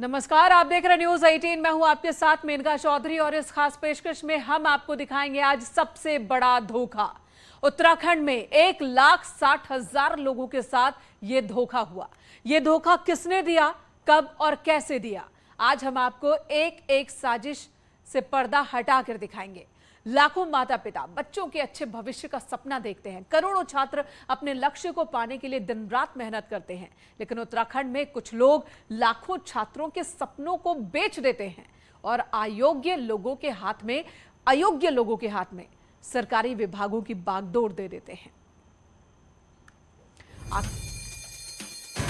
नमस्कार, आप देख रहे न्यूज 18। मैं हूं आपके साथ मेनका चौधरी और इस खास पेशकश में हम आपको दिखाएंगे आज सबसे बड़ा धोखा। उत्तराखंड में 1,60,000 लोगों के साथ ये धोखा हुआ। ये धोखा किसने दिया, कब और कैसे दिया, आज हम आपको एक एक साजिश से पर्दा हटाकर दिखाएंगे। लाखों माता पिता बच्चों के अच्छे भविष्य का सपना देखते हैं। करोड़ों छात्र अपने लक्ष्य को पाने के लिए दिन रात मेहनत करते हैं, लेकिन उत्तराखंड में कुछ लोग लाखों छात्रों के सपनों को बेच देते हैं और अयोग्य लोगों के हाथ में सरकारी विभागों की बागडोर दे देते हैं।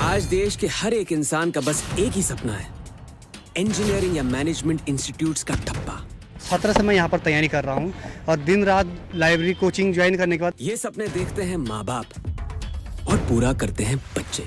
आज देश के हर एक इंसान का बस एक ही सपना है, इंजीनियरिंग या मैनेजमेंट इंस्टीट्यूट्स का ठप्पा। 17 से मैं यहाँ पर तैयारी कर रहा हूँ और दिन रात लाइब्रेरी कोचिंग ज्वाइन करने के बाद ये सपने देखते हैं माँ बाप और पूरा करते हैं बच्चे।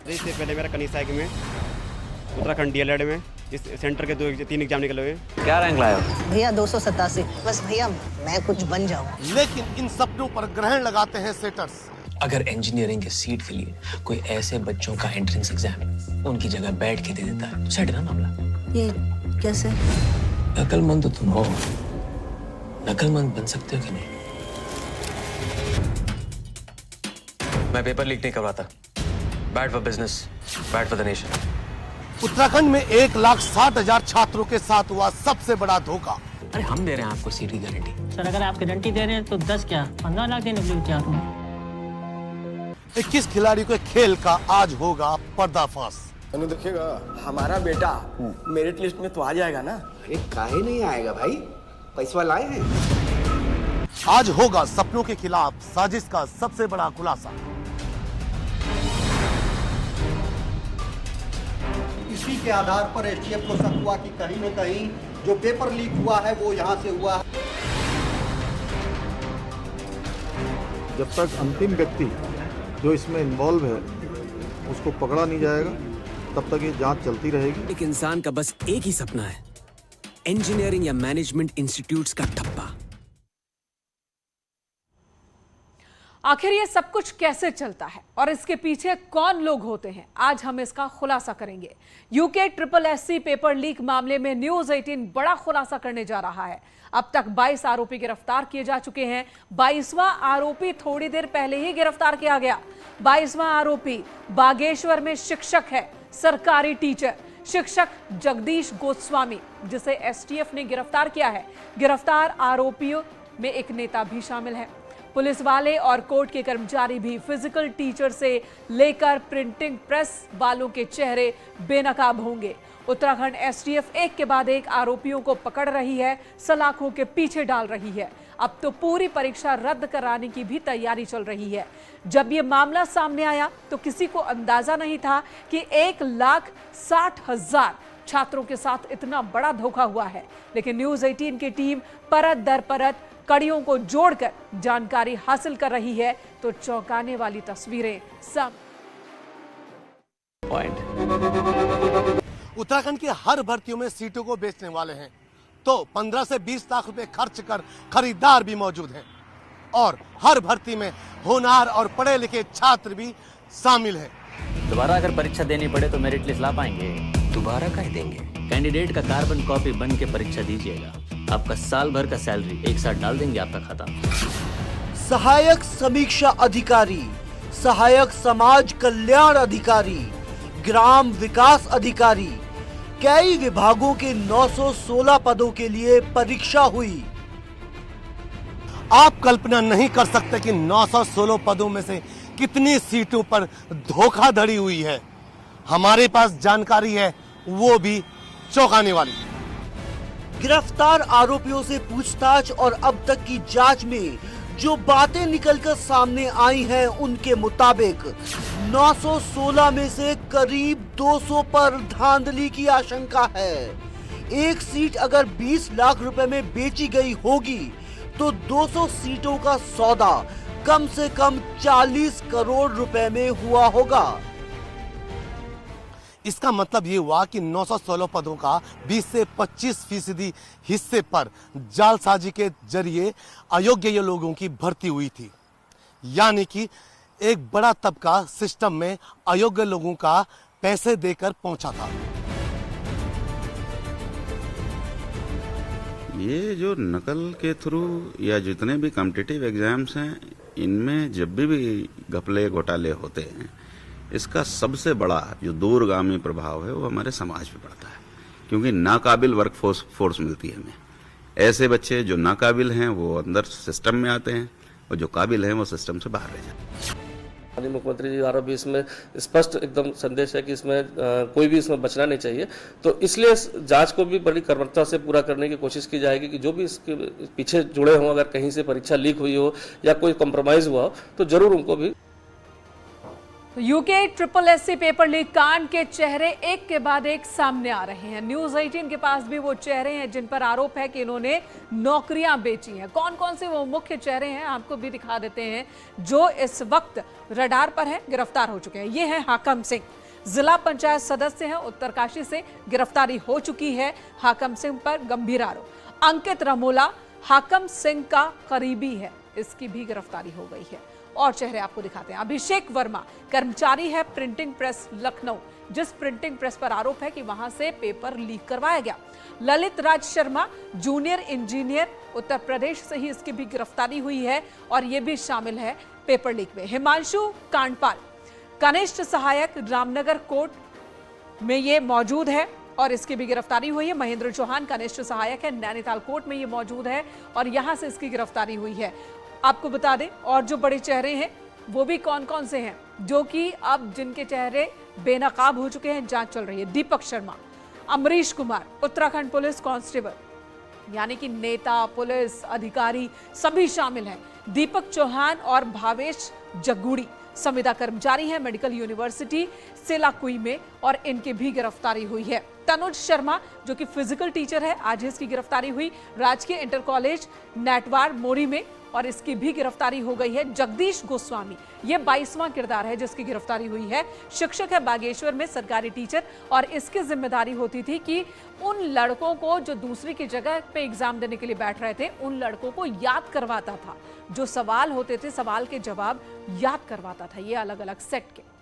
इससे पहले मेरा कनिसाई में उत्तराखंड डीएलएड में इस सेंटर के 2-3 एग्जाम निकले हुए। क्या रैंक लाए हो? भैया 287। बस भैया मैं कुछ बन जाऊँ। लेकिन इन सपनों पर ग्रहण लगाते हैं सेटर्स। अगर इंजीनियरिंग के सीट के लिए कोई ऐसे बच्चों का एंट्रेंस एग्जाम उनकी जगह बैठ के दे देता है तो सेट है ना मामला। ये कैसे? अकलमंद तो तुम हो, नकलमंद बन सकते हो कि नहीं? मैं पेपर लीक नहीं करवाता। Bad for business, bad for the nation. Uttarakhand में 1,60,000 छात्रों के साथ हुआ सबसे बड़ा धोखा। अरे हम दे रहे हैं आपको सीट की गारंटी। सर अगर आप गारंटी दे रहे हैं तो 10 क्या 15 लाख देने के लिए तैयार हूँ। 21 खिलाड़ी के खेल का आज होगा पर्दाफाश। देखिएगा हमारा बेटा मेरिट लिस्ट में तो आ जाएगा ना। अरे काहे नहीं आएगा भाई, पैसा लाए हैं। आज होगा सपनों के खिलाफ साजिश का सबसे बड़ा खुलासा। इसी के आधार पर एसटीएफ को शक हुआ कि कहीं न कहीं जो पेपर लीक हुआ है वो यहाँ से हुआ है। जब तक अंतिम व्यक्ति जो इसमें इन्वॉल्व है उसको पकड़ा नहीं जाएगा तब तक ये जांच चलती रहेगी। एक इंसान का बस एक ही सपना है, इंजीनियरिंग या मैनेजमेंट इंस्टीट्यूट्स का ठप्पा। आखिर ये सब कुछ कैसे चलता है और इसके पीछे कौन लोग होते हैं, आज हम इसका खुलासा करेंगे। यूके SSSC पेपर लीक मामले में न्यूज 18 बड़ा खुलासा करने जा रहा है। अब तक 22 आरोपी गिरफ्तार किए जा चुके हैं। 22वां आरोपी थोड़ी देर पहले ही गिरफ्तार किया गया। 22वां आरोपी बागेश्वर में शिक्षक है, सरकारी टीचर शिक्षक जगदीश गोस्वामी, जिसे एसटीएफ ने गिरफ्तार किया है। गिरफ्तार आरोपियों में एक नेता भी शामिल है। पुलिस वाले और कोर्ट के कर्मचारी भी फिजिकल टीचर से लेकर प्रिंटिंग प्रेस वालों के चेहरे बेनकाब होंगे। उत्तराखंड एसटीएफ एक के बाद एक आरोपियों को पकड़ रही है, सलाखों के पीछे डाल रही है। अब तो पूरी परीक्षा रद्द कराने की भी तैयारी चल रही है। जब ये मामला सामने आया तो किसी को अंदाजा नहीं था कि 1,60,000 छात्रों के साथ इतना बड़ा धोखा हुआ है। लेकिन न्यूज 18 की टीम परत दर परत कड़ियों को जोड़कर जानकारी हासिल कर रही है तो चौंकाने वाली तस्वीरें उत्तराखंड की हर भर्तियों में सीटों को बेचने वाले हैं तो 15 से 20 लाख रुपए खर्च कर खरीदार भी मौजूद हैं और हर भर्ती में होनहार और पढ़े लिखे छात्र भी शामिल हैं। दोबारा अगर परीक्षा देनी पड़े तो मेरिट लिस्ट ला पाएंगे? दोबारा कह देंगे। कैंडिडेट का कार्बन कॉपी बन के परीक्षा दीजिएगा। आपका साल भर का सैलरी एक साथ डाल देंगे आपका खाता। सहायक समीक्षा अधिकारी, सहायक समाज कल्याण अधिकारी, ग्राम विकास अधिकारी, कई विभागों के 916 पदों के लिए परीक्षा हुई। आप कल्पना नहीं कर सकते कि 916 पदों में से कितनी सीटों पर धोखाधड़ी हुई है। हमारे पास जानकारी है, वो भी चौंकाने वाली। गिरफ्तार आरोपियों से पूछताछ और अब तक की जांच में जो बातें निकलकर सामने आई हैं उनके मुताबिक 916 में से करीब 200 पर धांधली की आशंका है। एक सीट अगर 20 लाख रुपए में बेची गई होगी तो 200 सीटों का सौदा कम से कम 40 करोड़ रुपए में हुआ होगा। इसका मतलब ये हुआ कि 916 पदों का 20 से 25% हिस्से पर जालसाजी के जरिए अयोग्य लोगों की भर्ती हुई थी। यानी कि एक बड़ा तबका सिस्टम में अयोग्य लोगों का पैसे देकर पहुंचा था। ये जो नकल के थ्रू या जितने भी कॉम्पिटिटिव एग्जाम्स हैं, इनमें जब भी घपले घोटाले होते हैं, इसका सबसे बड़ा जो दूरगामी प्रभाव है वो हमारे समाज पे पड़ता है, क्योंकि नाकाबिल वर्क फोर्स मिलती है हमें। ऐसे बच्चे जो नाकाबिल हैं वो अंदर सिस्टम में आते हैं और जो काबिल हैं वो सिस्टम से बाहर रह जाते हैं। माननीय मुख्यमंत्री जी द्वारा भी इसमें स्पष्ट एकदम संदेश है कि इसमें कोई भी इसमें बचना नहीं चाहिए। तो इसलिए इस जांच को भी बड़ी कर्मठता से पूरा करने की कोशिश की जाएगी कि जो भी इसके पीछे जुड़े हों, अगर कहीं से परीक्षा लीक हुई हो या कोई कॉम्प्रोमाइज हुआ हो तो जरूर उनको भी। यूके SSC पेपर लीक कांड के चेहरे एक के बाद एक सामने आ रहे हैं। न्यूज 18 के पास भी वो चेहरे हैं जिन पर आरोप है कि इन्होंने नौकरियां बेची हैं। कौन कौन से वो मुख्य चेहरे हैं आपको भी दिखा देते हैं जो इस वक्त रडार पर है, गिरफ्तार हो चुके हैं। ये है हाकम सिंह, जिला पंचायत सदस्य हैं, उत्तरकाशी से गिरफ्तारी हो चुकी है हाकम सिंह पर गंभीर आरोप। अंकित रमोला हाकम सिंह का करीबी है, इसकी भी गिरफ्तारी हो गई है। और चेहरे आपको दिखाते हैं। अभिषेक वर्मा कर्मचारी है प्रिंटिंग प्रेस लखनऊ, जिस प्रिंटिंग प्रेस पर आरोप है कि वहां से पेपर लीक करवाया गया। ललित राज शर्मा जूनियर इंजीनियर, उत्तर प्रदेश से ही इसकी भी गिरफ्तारी हुई है और यह भी शामिल है पेपर लीक में। हिमांशु कांडपाल कनिष्ठ सहायक रामनगर कोर्ट में ये मौजूद है और इसकी भी गिरफ्तारी हुई है। महेंद्र चौहान कनिष्ठ सहायक है, नैनीताल कोर्ट में ये मौजूद है और यहां से इसकी गिरफ्तारी हुई है। आपको बता दें और जो बड़े चेहरे हैं वो भी कौन कौन से हैं जो कि अब जिनके चेहरे बेनकाब हो चुके हैं, जांच चल रही है। दीपक शर्मा, अमरीश कुमार उत्तराखंड पुलिस कांस्टेबल, यानी कि नेता पुलिस अधिकारी सभी शामिल हैं। दीपक चौहान और भावेश जगुड़ी संविदा कर्मचारी हैं मेडिकल यूनिवर्सिटी सेलाकुई में और इनकी भी गिरफ्तारी हुई है। तनुज शर्मा जो कि फिजिकल टीचर है, आज इसकी गिरफ्तारी हुई राजकीय इंटर कॉलेज नेटवार मोरी में और इसकी भी गिरफ्तारी हो गई है। जगदीश गोस्वामी ये 22वां किरदार है जिसकी गिरफ्तारी हुई है। शिक्षक है बागेश्वर में, सरकारी टीचर, और इसकी जिम्मेदारी होती थी कि उन लड़कों को जो दूसरी की जगह पे एग्जाम देने के लिए बैठ रहे थे उन लड़कों को याद करवाता था। जो सवाल होते थे सवाल के जवाब याद करवाता था, ये अलग अलग सेट के।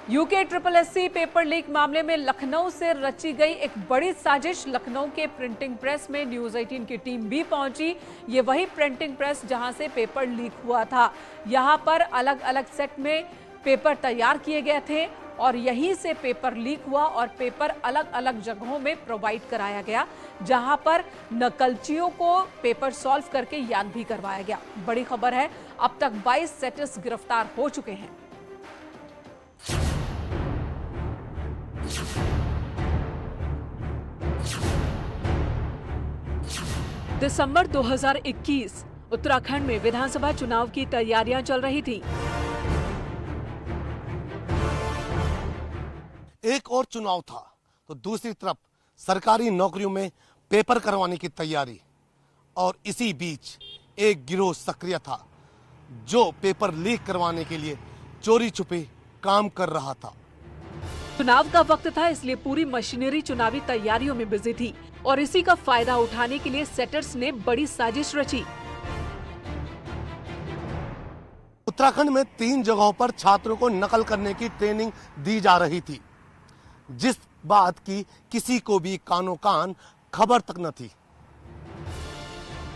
यूके SSC पेपर लीक मामले में लखनऊ से रची गई एक बड़ी साजिश। लखनऊ के प्रिंटिंग प्रेस में न्यूज 18 की टीम भी पहुंची। ये वही प्रिंटिंग प्रेस जहां से पेपर लीक हुआ था। यहां पर अलग अलग सेट में पेपर तैयार किए गए थे और यहीं से पेपर लीक हुआ और पेपर अलग अलग जगहों में प्रोवाइड कराया गया, जहां पर नकलचियों को पेपर सॉल्व करके याद भी करवाया गया। बड़ी खबर है, अब तक 22 सेटर्स गिरफ्तार हो चुके हैं। दिसंबर 2021 उत्तराखंड में विधानसभा चुनाव की तैयारियां चल रही थी। एक और चुनाव था तो दूसरी तरफ सरकारी नौकरियों में पेपर करवाने की तैयारी, और इसी बीच एक गिरोह सक्रिय था जो पेपर लीक करवाने के लिए चोरी छुपे काम कर रहा था। चुनाव का वक्त था, इसलिए पूरी मशीनरी चुनावी तैयारियों में बिजी थी और इसी का फायदा उठाने के लिए सेटर्स ने बड़ी साजिश रची। उत्तराखंड में 3 जगहों पर छात्रों को नकल करने की ट्रेनिंग दी जा रही थी, जिस बात की किसी को भी कानो कान खबर तक न थी।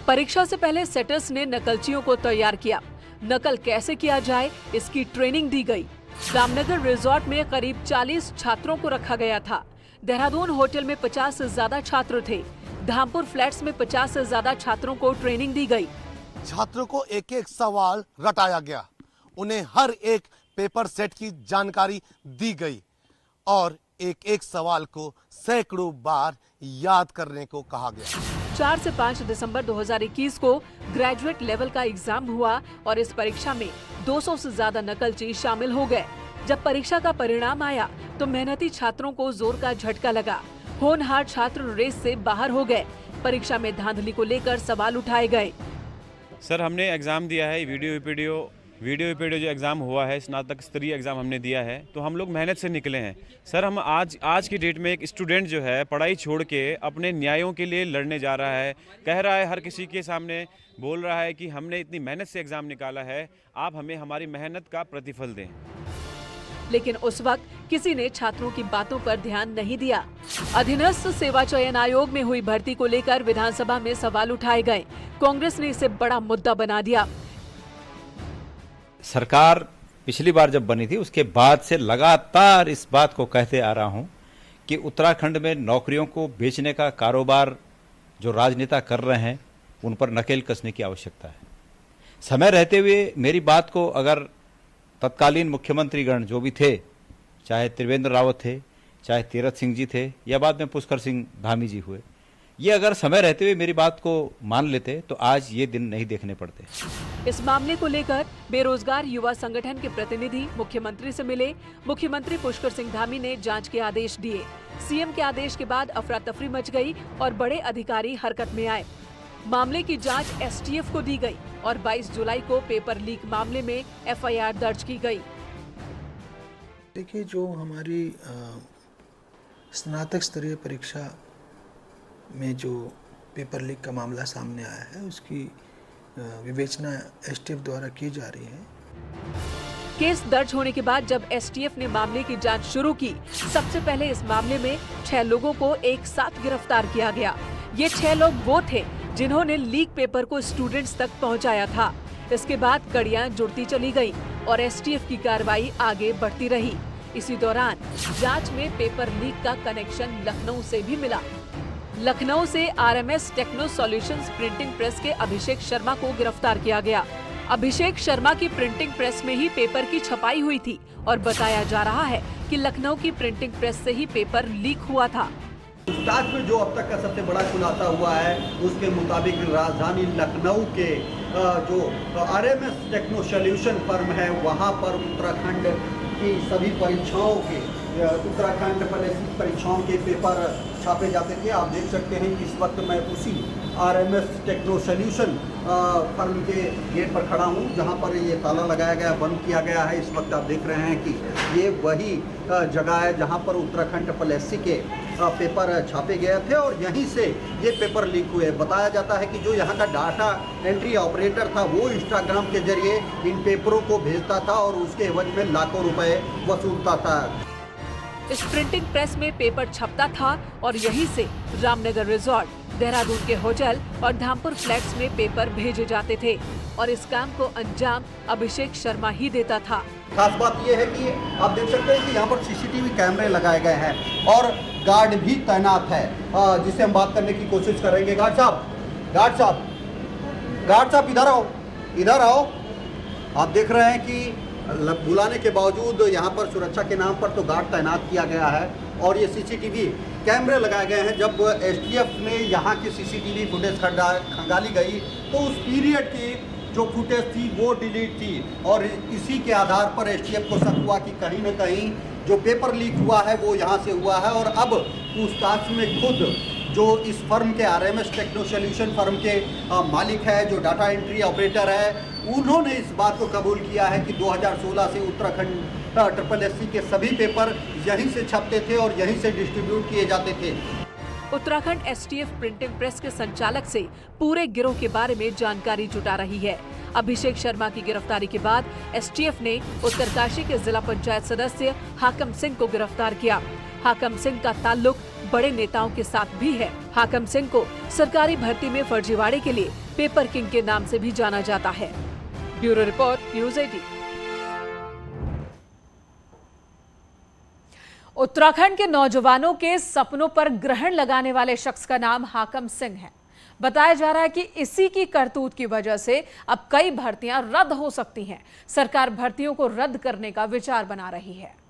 परीक्षा से पहले सेटर्स ने नकलचियों को तैयार किया। नकल कैसे किया जाए इसकी ट्रेनिंग दी गई। रामनगर रिजॉर्ट में करीब 40 छात्रों को रखा गया था। देहरादून होटल में 50 से ज्यादा छात्र थे। धामपुर फ्लैट्स में 50 से ज्यादा छात्रों को ट्रेनिंग दी गई। छात्रों को एक एक सवाल रटाया गया, उन्हें हर एक पेपर सेट की जानकारी दी गई और एक एक सवाल को सैकड़ों बार याद करने को कहा गया। 4 से 5 दिसंबर 2021 को ग्रेजुएट लेवल का एग्जाम हुआ और इस परीक्षा में 200 से ज्यादा नकलची शामिल हो गए। जब परीक्षा का परिणाम आया तो मेहनती छात्रों को जोर का झटका लगा। होनहार छात्र रेस से बाहर हो गए। परीक्षा में धांधली को लेकर सवाल उठाए गए। सर, हमने एग्जाम दिया है, वीडियो जो एग्ज़ाम हुआ है, स्नातक स्तरीय एग्ज़ाम हमने दिया है, तो हम लोग मेहनत से निकले हैं। सर, हम आज की डेट में एक स्टूडेंट जो है पढ़ाई छोड़ के अपने न्यायों के लिए लड़ने जा रहा है, कह रहा है, हर किसी के सामने बोल रहा है कि हमने इतनी मेहनत से एग्ज़ाम निकाला है, आप हमें हमारी मेहनत का प्रतिफल दें। लेकिन उस वक्त किसी ने छात्रों की बातों पर ध्यान नहीं दिया। अधीनस्थ सेवा चयन आयोग में हुई भर्ती को लेकर विधानसभा में सवाल उठाए गए। कांग्रेस ने इसे बड़ा मुद्दा बना दिया। सरकार पिछली बार जब बनी थी उसके बाद से लगातार इस बात को कहते आ रहा हूं कि उत्तराखंड में नौकरियों को बेचने का कारोबार जो राजनेता कर रहे हैं उन पर नकेल कसने की आवश्यकता है। समय रहते हुए मेरी बात को अगर तत्कालीन मुख्यमंत्रीगण जो भी थे, चाहे त्रिवेंद्र रावत थे, चाहे तीरथ सिंह जी थे या बाद में पुष्कर सिंह धामी जी हुए, ये अगर समय रहते हुए मेरी बात को मान लेते तो आज ये दिन नहीं देखने पड़ते। इस मामले को लेकर बेरोजगार युवा संगठन के प्रतिनिधि मुख्यमंत्री से मिले। मुख्यमंत्री पुष्कर सिंह धामी ने जांच के आदेश दिए। सीएम के आदेश के बाद अफरा तफरी मच गई और बड़े अधिकारी हरकत में आए। मामले की जांच एसटीएफ को दी गई और 22 जुलाई को पेपर लीक मामले में एफआईआर दर्ज की गई। देखिए, जो हमारी स्नातक स्तरीय परीक्षा में जो पेपर लीक का मामला सामने आया है उसकी विवेचना एसटीएफ द्वारा की जा रही है। केस दर्ज होने के बाद जब एसटीएफ ने मामले की जांच शुरू की, सबसे पहले इस मामले में 6 लोगों को एक साथ गिरफ्तार किया गया। ये 6 लोग वो थे जिन्होंने लीक पेपर को स्टूडेंट्स तक पहुंचाया था। इसके बाद कड़ियां जुड़ती चली गई और एसटीएफ की कार्रवाई आगे बढ़ती रही। इसी दौरान जांच में पेपर लीक का कनेक्शन लखनऊ से भी मिला। लखनऊ से RMS techno solutions printing press के अभिषेक शर्मा को गिरफ्तार किया गया। अभिषेक शर्मा की प्रिंटिंग प्रेस में ही पेपर की छपाई हुई थी और बताया जा रहा है कि लखनऊ की प्रिंटिंग प्रेस से ही पेपर लीक हुआ था। पूछताछ में जो अब तक का सबसे बड़ा खुलासा हुआ है उसके मुताबिक राजधानी लखनऊ के जो आरएमएस टेक्नो सॉल्यूशन फर्म है वहां पर उत्तराखंड की सभी परीक्षाओं के उत्तराखंड परीक्षाओं के पेपर छापे जाते थे। आप देख सकते हैं कि इस वक्त मैं उसी आरएमएस टेक्नो सॉल्यूशन फर्म के गेट पर खड़ा हूं जहां पर ये ताला लगाया गया, बंद किया गया है। इस वक्त आप देख रहे हैं कि ये वही जगह है जहां पर उत्तराखंड SSC के पेपर छापे गए थे और यहीं से ये पेपर लीक हुए। बताया जाता है कि जो यहाँ का डाटा एंट्री ऑपरेटर था वो इंस्टाग्राम के जरिए इन पेपरों को भेजता था और उसके एवज में लाखों रुपए वसूलता था। इस प्रिंटिंग प्रेस में पेपर छपता था और यहीं से रामनगर रिजॉर्ट, देहरादून के होटल और धामपुर फ्लैट्स में पेपर भेजे जाते थे और इस काम को अंजाम अभिषेक शर्मा ही देता था। खास बात यह है कि आप देख सकते हैं कि यहाँ पर सीसीटीवी कैमरे लगाए गए हैं और गार्ड भी तैनात है, जिससे हम बात करने की कोशिश करेंगे। गार्ड साहब इधर आओ, इधर आओ। आप देख रहे हैं कि बुलाने के बावजूद यहाँ पर सुरक्षा के नाम पर तो गार्ड तैनात किया गया है और ये सीसीटीवी कैमरे लगाए गए हैं। जब एसटीएफ ने यहाँ की सीसीटीवी फुटेज खंगाली गई तो उस पीरियड की जो फुटेज थी वो डिलीट थी और इसी के आधार पर एसटीएफ को शक हुआ कि कहीं न कहीं जो पेपर लीक हुआ है वो यहाँ से हुआ है। और अब पूछताछ में खुद जो इस फर्म के आरएमएस टेक्नो सॉल्यूशन फर्म के मालिक है, जो डाटा एंट्री ऑपरेटर है, उन्होंने इस बात को कबूल किया है कि 2016 से उत्तराखंड SSC के सभी पेपर यहीं से छपते थे और यहीं से डिस्ट्रीब्यूट किए जाते थे। उत्तराखंड एसटीएफ प्रिंटिंग प्रेस के संचालक से पूरे गिरोह के बारे में जानकारी जुटा रही है। अभिषेक शर्मा की गिरफ्तारी के बाद एसटीएफ ने उत्तरकाशी के जिला पंचायत सदस्य हाकम सिंह को गिरफ्तार किया। हाकम सिंह का ताल्लुक बड़े नेताओं के साथ भी है। हाकम सिंह को सरकारी भर्ती में फर्जीवाड़े के लिए पेपर किंग के नाम से भी जाना जाता है। Bureau report, news 18। उत्तराखंड के नौजवानों के सपनों पर ग्रहण लगाने वाले शख्स का नाम हाकम सिंह है। बताया जा रहा है कि इसी की करतूत की वजह से अब कई भर्तियां रद्द हो सकती हैं। सरकार भर्तियों को रद्द करने का विचार बना रही है।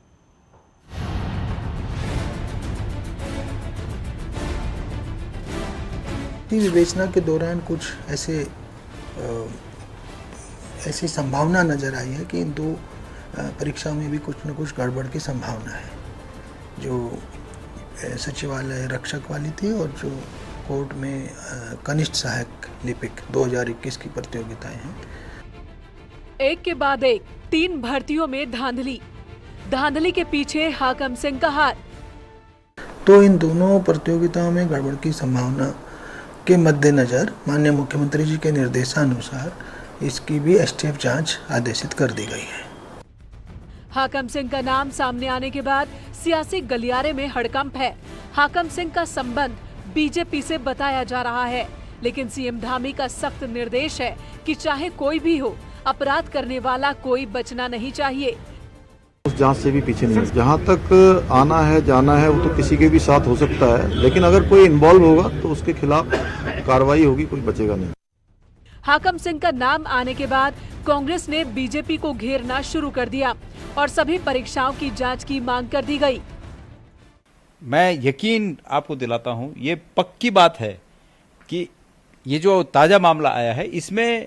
विवेचना के दौरान कुछ ऐसी संभावना नजर आई है कि इन दो परीक्षाओं में भी कुछ न कुछ गड़बड़ की संभावना है। जो सचिवालय रक्षक वाली थी और जो कोर्ट में कनिष्ठ सहायक लिपिक 2021 की प्रतियोगिताएं हैं। एक के बाद एक 3 भर्तियों में धांधली के पीछे हाकम सिंह का हाथ। तो इन दोनों प्रतियोगिताओं में गड़बड़ की संभावना के मद्देनजर माननीय मुख्यमंत्री जी के निर्देशानुसार इसकी भी एसटीएफ जांच आदेशित कर दी गई है। हाकम सिंह का नाम सामने आने के बाद सियासी गलियारे में हड़कंप है। हाकम सिंह का संबंध बीजेपी से बताया जा रहा है, लेकिन सीएम धामी का सख्त निर्देश है कि चाहे कोई भी हो, अपराध करने वाला कोई बचना नहीं चाहिए। उस जांच से भी पीछे नहीं, जहां तक आना है जाना है वो तो किसी के भी साथ हो सकता है, लेकिन अगर कोई इन्वॉल्व होगा तो उसके खिलाफ कार्रवाई होगी, कोई बचेगा नहीं। हाकम सिंह का नाम आने के बाद कांग्रेस ने बीजेपी को घेरना शुरू कर दिया और सभी परीक्षाओं की जांच की मांग कर दी गई। मैं यकीन आपको दिलाता हूं, ये पक्की बात है कि ये जो ताजा मामला आया है इसमें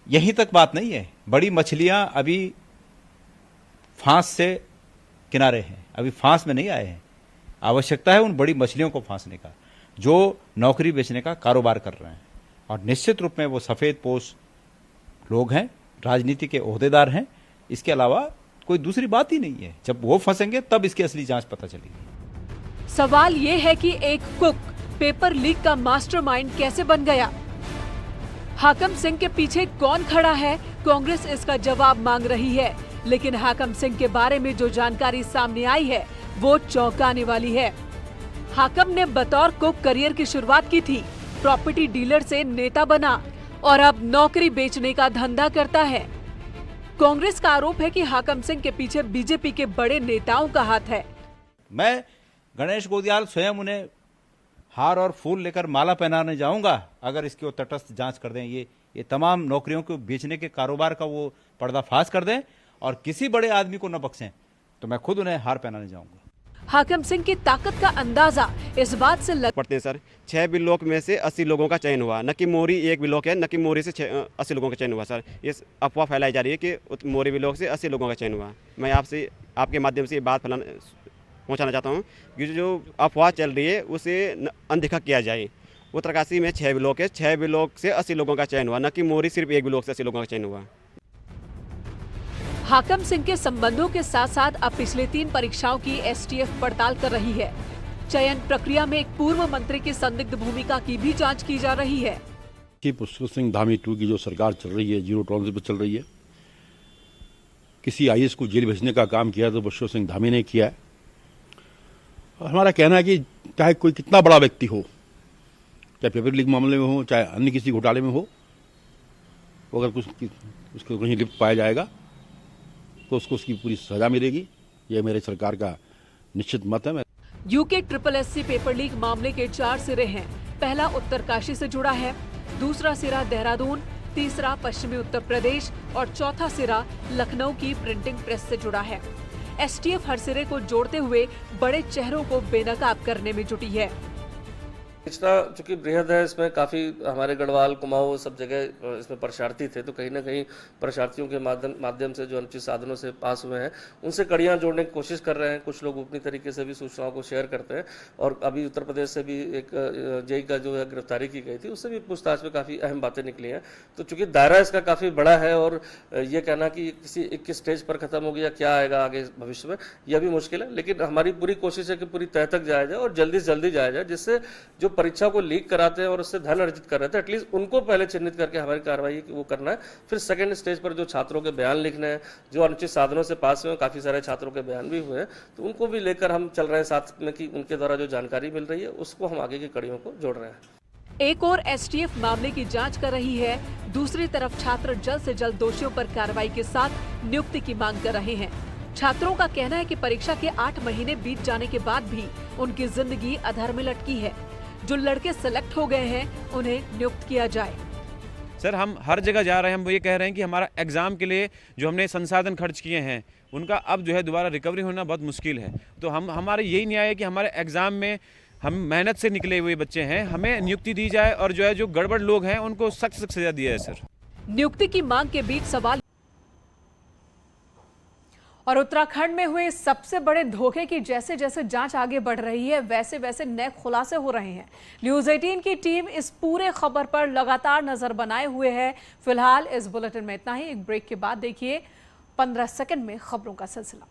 यहीं तक बात नहीं है। बड़ी मछलियां अभी फांस से किनारे हैं, अभी फांस में नहीं आए हैं। आवश्यकता है उन बड़ी मछलियों को फांसने का जो नौकरी बेचने का कारोबार कर रहे हैं, और निश्चित रूप में वो सफेद पोश लोग हैं, राजनीति के ओहदेदार हैं। इसके अलावा कोई दूसरी बात ही नहीं है। जब वो फंसेंगे तब इसकी असली जांच पता चलेगी। सवाल ये है कि एक कुक पेपर लीक का मास्टरमाइंड कैसे बन गया? हाकम सिंह के पीछे कौन खड़ा है? कांग्रेस इसका जवाब मांग रही है, लेकिन हाकम सिंह के बारे में जो जानकारी सामने आई है वो चौंकाने वाली है। हाकम ने बतौर कुक करियर की शुरुआत की थी, प्रॉपर्टी डीलर से नेता बना और अब नौकरी बेचने का धंधा करता है। कांग्रेस का आरोप है कि हाकम सिंह के पीछे बीजेपी के बड़े नेताओं का हाथ है। मैं गणेश गोदियाल स्वयं उन्हें हार और फूल लेकर माला पहनाने जाऊंगा अगर इसकी वो तटस्थ जांच कर दें, ये तमाम नौकरियों को बेचने के कारोबार का वो पर्दाफाश कर दें और किसी बड़े आदमी को न बख्शें, तो मैं खुद उन्हें हार पहनाने जाऊंगा। हाकम सिंह की ताकत का अंदाजा इस बात से लग पड़ते हैं सर। 6 ब्लॉक में से 80 लोगों का चयन हुआ। नकी मोरी एक ब्लॉक है, नकी मोरी से 80 लोगों का चयन हुआ सर। ये अफवाह फैलाई जा रही है कि मोरी ब्लॉक से 80 लोगों का चयन हुआ। मैं आपसे आपके माध्यम से ये बात पहुंचाना चाहता हूं कि जो अफवाह चल रही है उसे अनदेखा किया जाए। उत्तरकाशी में 6 ब्लॉक है, 6 ब्लॉक से 80 लोगों का चयन हुआ, नकी मोरी सिर्फ एक ब्लॉक से 80 लोगों का चयन हुआ। हाकम सिंह के संबंधों के साथ साथ अब पिछले 3 परीक्षाओं की एसटीएफ पड़ताल कर रही है। चयन प्रक्रिया में एक पूर्व मंत्री की संदिग्ध भूमिका की भी जांच की जा रही है। पुष्कर सिंह धामी 2 की जो सरकार चल रही है, जीरो टॉलरेंस पर चल रही है। किसी आईएएस को जेल भेजने का काम किया तो पुष्कर सिंह धामी ने किया है। हमारा कहना है कि चाहे कोई कितना बड़ा व्यक्ति हो, चाहे पेपर लीक मामले में हो, चाहे अन्य किसी घोटाले में हो, अगर कुछ उसको कहीं लिप्त पाया जाएगा तो उसको उसकी पूरी सजा मिलेगी। ये मेरे सरकार का निश्चित मत है। यूके SSSC पेपर लीक मामले के 4 सिरे हैं। पहला उत्तरकाशी से जुड़ा है, दूसरा सिरा देहरादून, तीसरा पश्चिमी उत्तर प्रदेश और चौथा सिरा लखनऊ की प्रिंटिंग प्रेस से जुड़ा है। एसटीएफ हर सिरे को जोड़ते हुए बड़े चेहरों को बेनकाब करने में जुटी है। पिछड़ा चूंकि बृहद है, इसमें काफ़ी हमारे गढ़वाल कुमाऊं सब जगह इसमें परीक्षार्थी थे, तो कहीं ना कहीं परीक्षार्थियों के माध्यम से जो अनुचित साधनों से पास हुए हैं उनसे कड़ियां जोड़ने की कोशिश कर रहे हैं। कुछ लोग अपनी तरीके से भी सूचनाओं को शेयर करते हैं और अभी उत्तर प्रदेश से भी एक जेई का जो है गिरफ्तारी की गई थी, उससे भी पूछताछ में काफ़ी अहम बातें निकली हैं। तो चूंकि दायरा इसका काफ़ी बड़ा है और ये कहना कि किसी एक किस स्टेज पर खत्म हो गया, क्या आएगा आगे भविष्य में, यह भी मुश्किल है। लेकिन हमारी पूरी कोशिश है कि पूरी तह तक जाया जाए और जल्दी से जल्दी जाया जाए, जिससे जो परीक्षा को लीक कराते हैं और उससे धन अर्जित कर रहे थे, एटलीस्ट उनको पहले चिन्हित करके हमारी कार्रवाई वो करना है। फिर सेकंड स्टेज पर जो छात्रों के बयान लिखने हैं, जो अनुचित साधनों से पास हुए, काफी सारे छात्रों के बयान भी हुए हैं, तो उनको भी लेकर हम चल रहे हैं साथ में कि उनके द्वारा जो जानकारी मिल रही है उसको हम आगे की कड़ियों को जोड़ रहे हैं। एक और एसटीएफ मामले की जांच कर रही है, दूसरी तरफ छात्र जल्द से जल्द दोषियों पर कार्रवाई के साथ नियुक्ति की मांग कर रहे हैं। छात्रों का कहना है कि परीक्षा के 8 महीने बीत जाने के बाद भी उनकी जिंदगी अधर में लटकी है। जो लड़के सेलेक्ट हो गए हैं उन्हें नियुक्त किया जाए। सर, हम हर जगह जा रहे हैं, हम ये कह रहे हैं कि हमारा एग्ज़ाम के लिए जो हमने संसाधन खर्च किए हैं उनका अब जो है दोबारा रिकवरी होना बहुत मुश्किल है। तो हमारे यही न्याय है कि हमारे एग्ज़ाम में हम मेहनत से निकले हुए बच्चे हैं, हमें नियुक्ति दी जाए और जो है जो गड़बड़ लोग हैं उनको सख्त सख्त सजा दिया जाए। सर, नियुक्ति की मांग के बीच सवाल और उत्तराखंड में हुए सबसे बड़े धोखे की जैसे जैसे जांच आगे बढ़ रही है वैसे वैसे नए खुलासे हो रहे हैं। न्यूज़ 18 की टीम इस पूरे खबर पर लगातार नजर बनाए हुए है। फिलहाल इस बुलेटिन में इतना ही। एक ब्रेक के बाद देखिए 15 सेकंड में खबरों का सिलसिला।